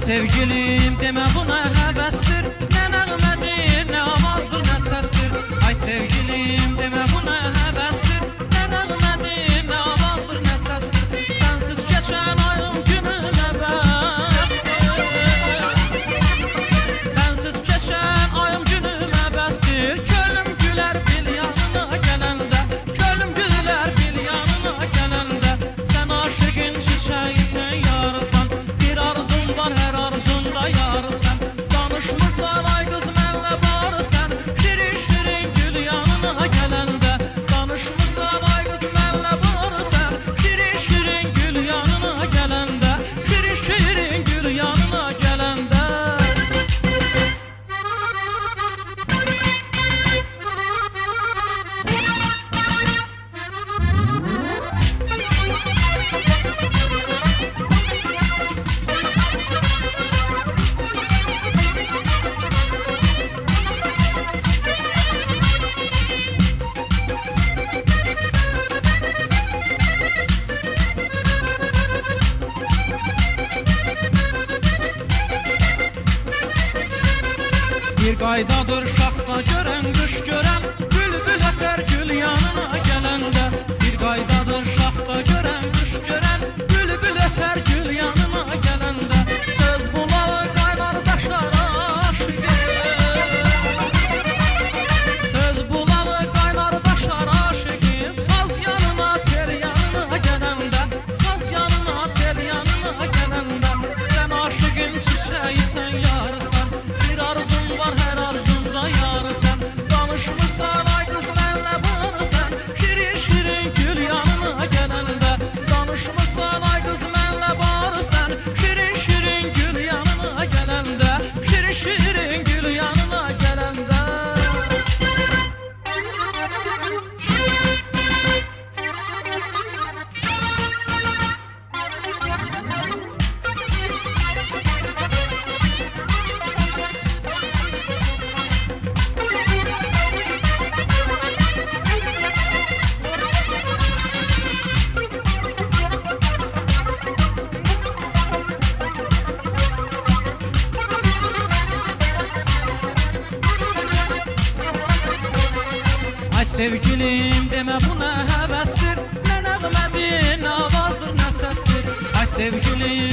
sevgilim deme buna həvəsdir, nə nəğmədir, nə avazdır, nə səsdir. Ay sevgilim deme buna həvəsdir, nə nəğmədir, nə avazdır, nə səsdir. Sənsiz keçən ayım günümə bəsdir, sənsiz keçən ayım günümə bəsdir. Könlüm gülər bil yanına gələndə, könlüm gülər bil yanına gələndə. Sən aşığın çiçəyisən yarısan, bir arzun var hər arzunda yarısan. Danışmırsan ay qız mənlə barısan, şirin şirin gül yanına gələndə. Danışmırsan ay qız mənlə barısan, şirin şirin gül yanına gələndə. Şirin şirin gül yanına gələndə. Bir qaydadır şaxta görən, qış görən, bülbül ötər gül yanına gələndə. Bir qaydadır şaxta görən, qış görən, bülbül ötər gül yanına gələndə. Söz bulağı qaynar daşlar aşıqı, söz bulağı qaynar daşlar aşıqı. Saz yanına tel yanına gələndə, saz yanına tel yanına gələndə. Sən aşığın çiçəyisən yarısan, bir arzun var hər arzunda yarısan. Danışmırsan ay qız mənlə barısan, şirin şirin gül yanına gələndə. Danışmırsan ay qız mənlə barısan, şirin şirin gül yanına gələndə. Şirin şirin gül yanına gələndə. Ay sevgilim deme buna həvəsdir, nə nəğmədir, nə avazdır, nə səsdir. Ay sevgilim